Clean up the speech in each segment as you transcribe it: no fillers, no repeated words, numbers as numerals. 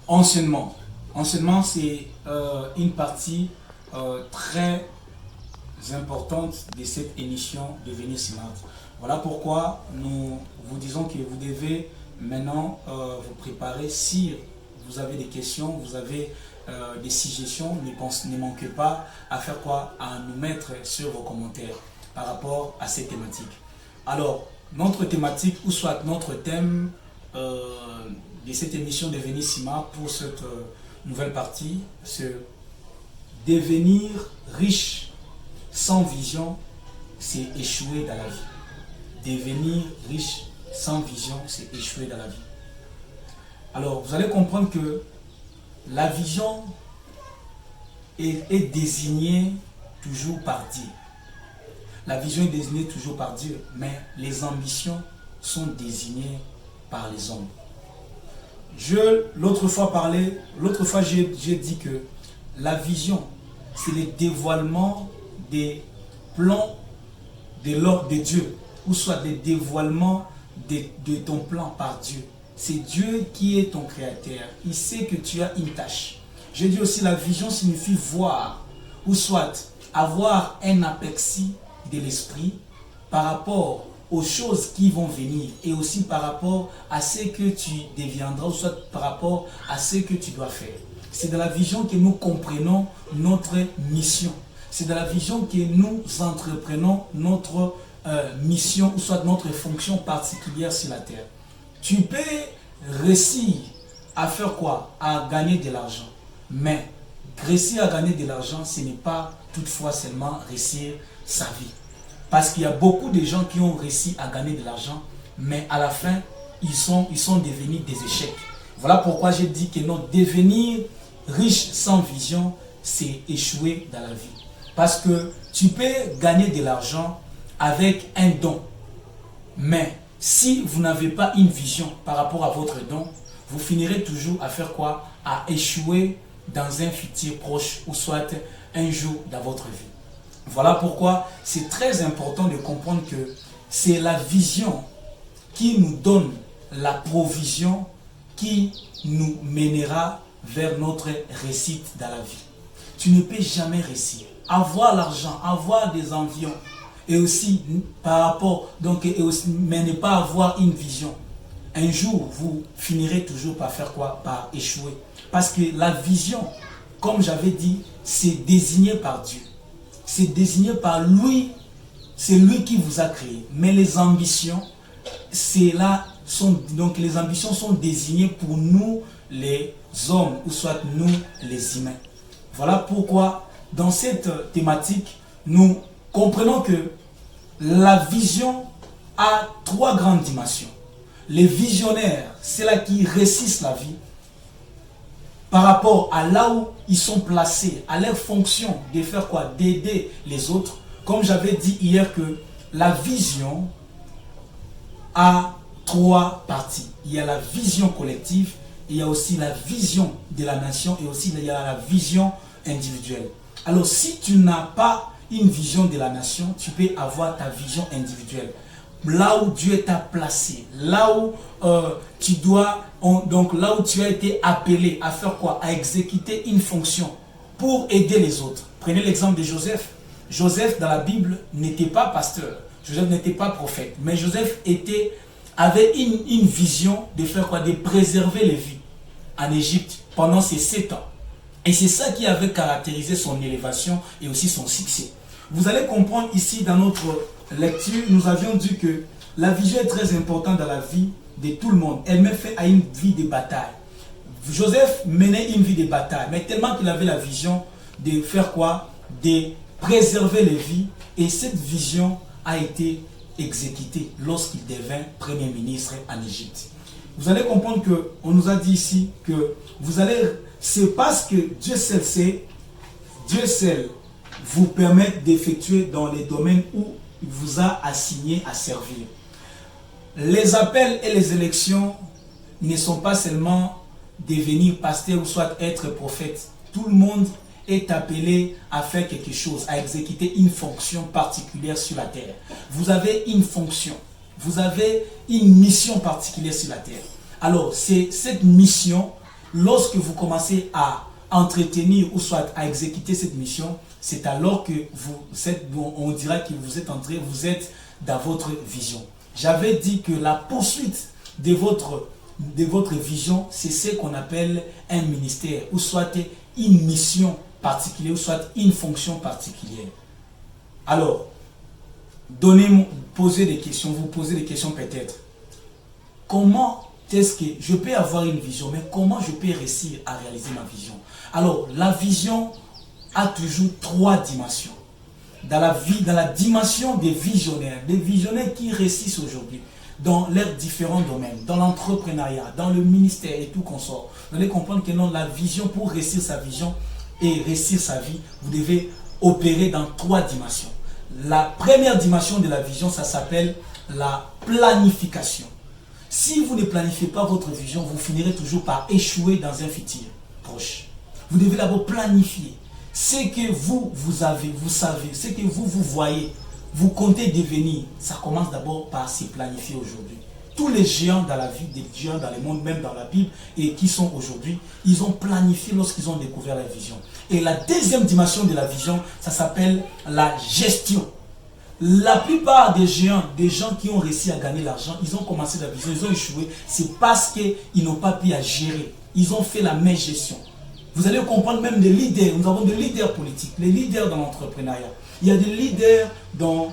Enseignement. Enseignement, c'est une partie très importante de cette émission Devenir Smart. Voilà pourquoi nous vous disons que vous devez maintenant vous préparer. Si vous avez des questions, vous avez des suggestions, ne manquez pas à faire quoi? À nous mettre sur vos commentaires par rapport à ces thématiques. Alors, notre thématique, ou soit notre thème de cette émission Devenir Smart pour cette nouvelle partie, c'est devenir riche sans vision, c'est échouer dans la vie. Devenir riche sans vision, c'est échouer dans la vie. Alors, vous allez comprendre que la vision est désignée toujours par Dieu. La vision est désignée toujours par Dieu, mais les ambitions sont désignées par les hommes. L'autre fois j'ai dit que la vision, c'est le dévoilement des plans de l'ordre de Dieu, ou soit le dévoilement de ton plan par Dieu. C'est Dieu qui est ton créateur. Il sait que tu as une tâche. J'ai dit aussi la vision signifie voir, ou soit avoir un aperçu de l'esprit par rapport aux choses qui vont venir et aussi par rapport à ce que tu deviendras, ou soit par rapport à ce que tu dois faire. C'est dans la vision que nous comprenons notre mission. C'est dans la vision que nous entreprenons notre mission, ou soit notre fonction particulière sur la terre. Tu peux réussir à faire quoi? À gagner de l'argent. Mais réussir à gagner de l'argent, ce n'est pas toutefois seulement réussir sa vie. Parce qu'il y a beaucoup de gens qui ont réussi à gagner de l'argent, mais à la fin, ils sont devenus des échecs. Voilà pourquoi j'ai dit que non, devenir riche sans vision, c'est échouer dans la vie. Parce que tu peux gagner de l'argent avec un don, mais si vous n'avez pas une vision par rapport à votre don, vous finirez toujours à faire quoi? À échouer dans un futur proche ou soit un jour dans votre vie. Voilà pourquoi c'est très important de comprendre que c'est la vision qui nous donne la provision qui nous mènera vers notre réussite dans la vie. Tu ne peux jamais réussir. Avoir l'argent, avoir des envions, et aussi par rapport, mais ne pas avoir une vision. Un jour, vous finirez toujours par faire quoi? Par échouer. Parce que la vision, comme j'avais dit, c'est désigné par Dieu. C'est désigné par lui, c'est lui qui vous a créé. Mais les ambitions, les ambitions sont désignées pour nous, les hommes, ou soit nous, les humains. Voilà pourquoi, dans cette thématique, nous comprenons que la vision a trois grandes dimensions. Les visionnaires, c'est là qui réussissent la vie par rapport à là où ils sont placés, à leur fonction de faire quoi? D'aider les autres. Comme j'avais dit hier que la vision a trois parties. Il y a la vision collective, il y a aussi la vision de la nation et aussi il y a la vision individuelle. Alors si tu n'as pas une vision de la nation, tu peux avoir ta vision individuelle. Là où Dieu t'a placé, là où tu dois, là où tu as été appelé à faire quoi? À exécuter une fonction pour aider les autres. Prenez l'exemple de Joseph. Joseph dans la Bible n'était pas pasteur, Joseph n'était pas prophète, mais Joseph avait une vision de faire quoi? De préserver les vies en Égypte pendant ces 7 ans. Et c'est ça qui avait caractérisé son élévation et aussi son succès. Vous allez comprendre ici dans notre lecture, nous avions dit que la vision est très importante dans la vie de tout le monde. Elle met fait à une vie de bataille. Joseph menait une vie de bataille, mais tellement qu'il avait la vision de faire quoi? De préserver les vies. Et cette vision a été exécutée lorsqu'il devint Premier ministre en Égypte. Vous allez comprendre qu'on nous a dit ici que c'est parce que Dieu seul sait, Dieu seul vous permet d'effectuer dans les domaines où il vous a assigné à servir. Les appels et les élections ne sont pas seulement devenir pasteur ou soit être prophète. Tout le monde est appelé à faire quelque chose, à exécuter une fonction particulière sur la terre. Vous avez une fonction, vous avez une mission particulière sur la terre. Alors, c'est cette mission lorsque vous commencez à entretenir ou soit à exécuter cette mission, c'est alors que on dira que vous êtes dans votre vision. J'avais dit que la poursuite de votre vision, c'est ce qu'on appelle un ministère, ou soit une mission particulière, ou soit une fonction particulière. Alors, posez des questions, vous posez des questions peut-être. Comment est-ce que je peux avoir une vision, mais comment je peux réussir à réaliser ma vision? Alors, la vision a toujours 3 dimensions. Dans la dimension des visionnaires qui réussissent aujourd'hui, dans leurs différents domaines, dans l'entrepreneuriat, dans le ministère et tout consort, vous allez comprendre que non, la vision, pour réussir sa vision et réussir sa vie, vous devez opérer dans 3 dimensions. La première dimension de la vision, ça s'appelle la planification. Si vous ne planifiez pas votre vision, vous finirez toujours par échouer dans un futur proche. Vous devez d'abord planifier ce que vous savez, ce que vous voyez, vous comptez devenir. Ça commence d'abord par se planifier aujourd'hui. Tous les géants dans la vie, des géants dans le monde, même dans la Bible, et qui sont aujourd'hui, ils ont planifié lorsqu'ils ont découvert la vision. Et la deuxième dimension de la vision, ça s'appelle la gestion. La plupart des géants, des gens qui ont réussi à gagner l'argent, ils ont commencé la vision, ils ont échoué. C'est parce qu'ils n'ont pas pu à gérer. Ils ont fait la même gestion. Vous allez comprendre même des leaders. Nous avons des leaders politiques, les leaders dans l'entrepreneuriat. Il y a des leaders dans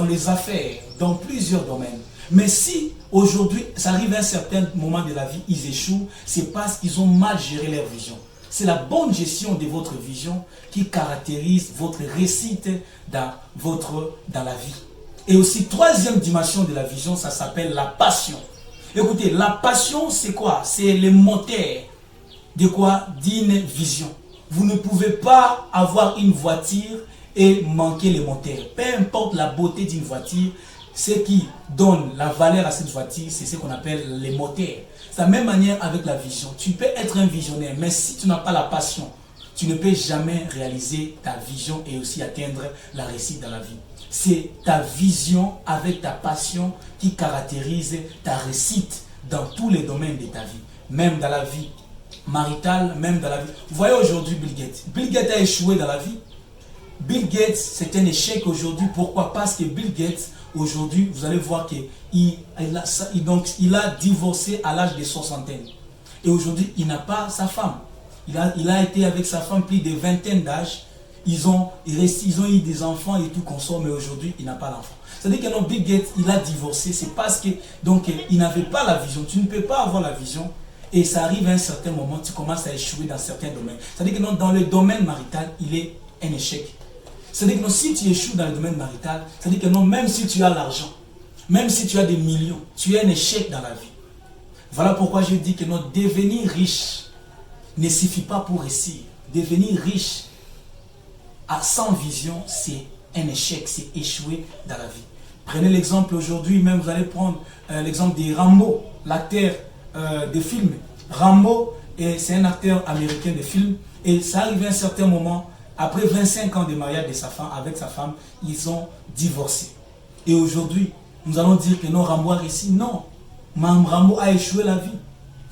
les affaires, dans plusieurs domaines. Mais si aujourd'hui, ça arrive à un certain moment de la vie, ils échouent, c'est parce qu'ils ont mal géré leur vision. C'est la bonne gestion de votre vision qui caractérise votre réussite dans la vie. Et aussi, 3e dimension de la vision, ça s'appelle la passion. Écoutez, la passion, c'est quoi? C'est le moteur de quoi? D'une vision. Vous ne pouvez pas avoir une voiture et manquer le moteur. Peu importe la beauté d'une voiture, ce qui donne la valeur à cette voiture, c'est ce qu'on appelle les moteurs. C'est la même manière avec la vision. Tu peux être un visionnaire, mais si tu n'as pas la passion, tu ne peux jamais réaliser ta vision et aussi atteindre la réussite dans la vie. C'est ta vision avec ta passion qui caractérise ta réussite dans tous les domaines de ta vie. Même dans la vie maritale, même dans la vie. Vous voyez aujourd'hui Bill Gates. Bill Gates a échoué dans la vie. Bill Gates, c'est un échec aujourd'hui. Pourquoi? Parce que Bill Gates, aujourd'hui, vous allez voir qu'il a divorcé à l'âge de 60 ans. Et aujourd'hui, il n'a pas sa femme. Il a été avec sa femme plus de vingtaine d'âge. Ils ont eu des enfants et tout consort, mais aujourd'hui, il n'a pas d'enfant. C'est-à-dire que non, Bill Gates, il a divorcé. C'est parce que donc il n'avait pas la vision. Tu ne peux pas avoir la vision. Et ça arrive à un certain moment, tu commences à échouer dans certains domaines. C'est-à-dire que non, dans le domaine marital, il est un échec. C'est-à-dire que non, si tu échoues dans le domaine marital, c'est-à-dire que non, même si tu as l'argent, même si tu as des millions, tu es un échec dans la vie. Voilà pourquoi je dis que non, devenir riche ne suffit pas pour réussir. Devenir riche sans vision, c'est un échec, c'est échouer dans la vie. Prenez l'exemple aujourd'hui, même vous allez prendre l'exemple de Rambo, l'acteur de film. Rambo, c'est un acteur américain de film, et ça arrive à un certain moment. Après 25 ans de mariage avec sa femme, ils ont divorcé. Et aujourd'hui, nous allons dire que non, Rambo a réussi. Non, Rambo a échoué la vie.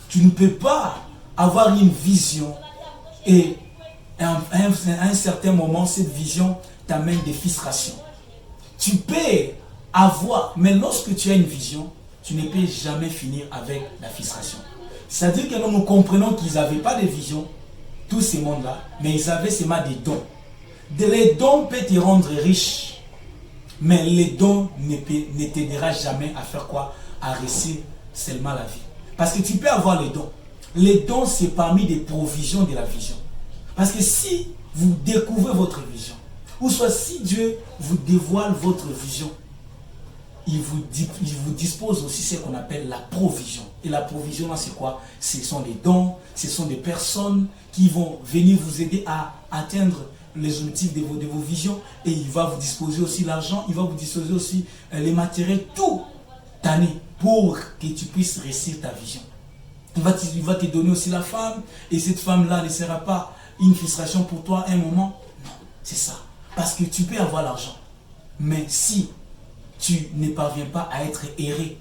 Tu ne peux pas avoir une vision et à un certain moment, cette vision t'amène des frustrations. Tu peux avoir, mais lorsque tu as une vision, tu ne peux jamais finir avec la frustration. C'est-à-dire que nous comprenons qu'ils n'avaient pas de vision, tous ces mondes-là, mais ils avaient seulement des dons. Les dons peuvent te rendre riche, mais les dons ne t'aidera jamais à faire quoi? À réussir seulement la vie. Parce que tu peux avoir les dons. Les dons, c'est parmi des provisions de la vision. Parce que si vous découvrez votre vision, ou soit si Dieu vous dévoile votre vision, il vous dispose aussi ce qu'on appelle la provision. Et la provision, c'est quoi? Ce sont des dons, ce sont des personnes qui vont venir vous aider à atteindre les objectifs de vos visions. Et il va vous disposer aussi l'argent, il va vous disposer aussi les matériels, tout année pour que tu puisses réussir ta vision. Il va te donner aussi la femme, et cette femme-là ne sera pas une frustration pour toi à un moment. Non, c'est ça. Parce que tu peux avoir l'argent. Mais si tu ne parviens pas à être erré,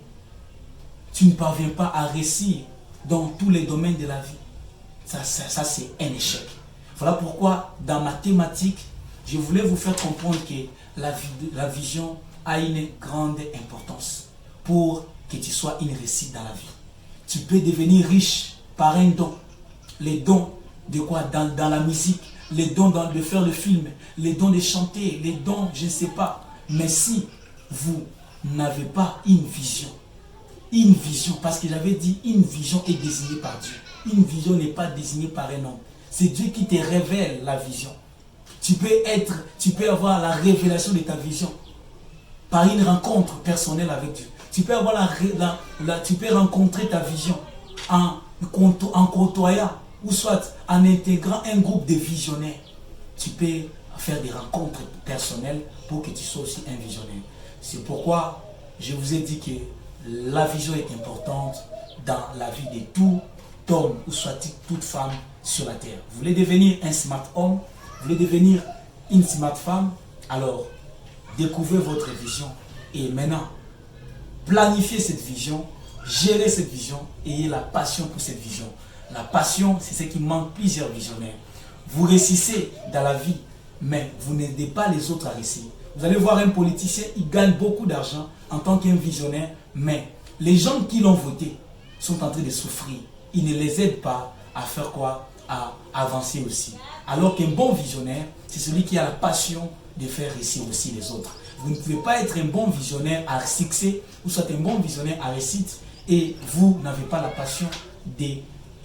tu ne parviens pas à réussir dans tous les domaines de la vie, ça c'est un échec. Voilà pourquoi dans ma thématique, je voulais vous faire comprendre que la vision a une grande importance pour que tu sois une réussite dans la vie. Tu peux devenir riche par un don. Les dons de quoi? Dans la musique, les dons de faire le film, les dons de chanter, les dons, je ne sais pas. Mais si vous n'avez pas une vision, parce que j'avais dit, une vision est désignée par Dieu. Une vision n'est pas désignée par un homme. C'est Dieu qui te révèle la vision. Tu peux avoir la révélation de ta vision par une rencontre personnelle avec Dieu. Tu peux avoir tu peux rencontrer ta vision en côtoyant ou soit en intégrant un groupe de visionnaires. Tu peux faire des rencontres personnelles pour que tu sois aussi un visionnaire. C'est pourquoi je vous ai dit que la vision est importante dans la vie de tout homme ou soit toute femme sur la terre. Vous voulez devenir un smart homme, vous voulez devenir une smart femme, alors découvrez votre vision et maintenant planifiez cette vision, gérez cette vision, ayez la passion pour cette vision. La passion, c'est ce qui manque plusieurs visionnaires. Vous réussissez dans la vie, mais vous n'aidez pas les autres à réussir. Vous allez voir un politicien, il gagne beaucoup d'argent en tant qu'un visionnaire, mais les gens qui l'ont voté sont en train de souffrir. Il ne les aide pas à faire quoi? À avancer aussi. Alors qu'un bon visionnaire, c'est celui qui a la passion de faire réussir aussi les autres. Vous ne pouvez pas être un bon visionnaire à succès ou soit un bon visionnaire à réussite et vous n'avez pas la passion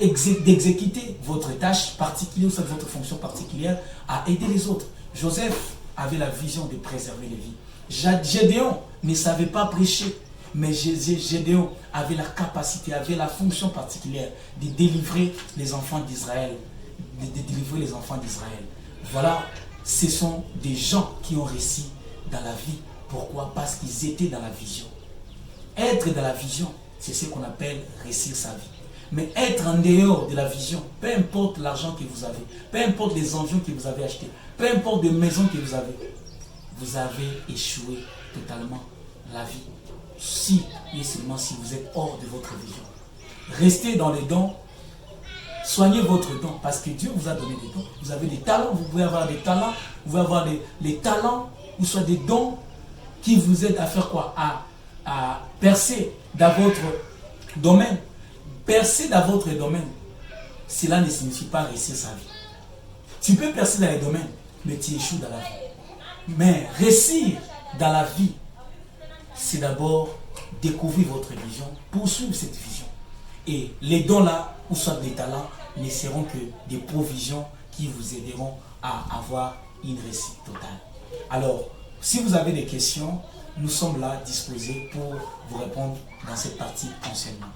d'exécuter votre tâche particulière ou soit votre fonction particulière à aider les autres. Joseph avait la vision de préserver les vies. Gédéon ne savait pas prêcher, mais Gédéon avait la capacité, avait la fonction particulière de délivrer les enfants d'Israël. Voilà, ce sont des gens qui ont réussi dans la vie. Pourquoi? Parce qu'ils étaient dans la vision. Être dans la vision, c'est ce qu'on appelle réussir sa vie. Mais être en dehors de la vision, peu importe l'argent que vous avez, peu importe les avions que vous avez achetés, peu importe les maisons que vous avez échoué totalement la vie. Si et seulement si vous êtes hors de votre vision. Restez dans les dons, soignez votre don, parce que Dieu vous a donné des dons. Vous avez des talents, vous pouvez avoir des talents, vous pouvez avoir les talents, ou soit des dons qui vous aident à faire quoi? À percer dans votre domaine. Percer dans votre domaine, cela ne signifie pas réussir sa vie. Tu peux percer dans les domaines, mais tu échoues dans la vie. Mais réussir dans la vie, c'est d'abord découvrir votre vision, poursuivre cette vision. Et les dons là, ou soit des talents, ne seront que des provisions qui vous aideront à avoir une réussite totale. Alors, si vous avez des questions, nous sommes là disposés pour vous répondre dans cette partie enseignement.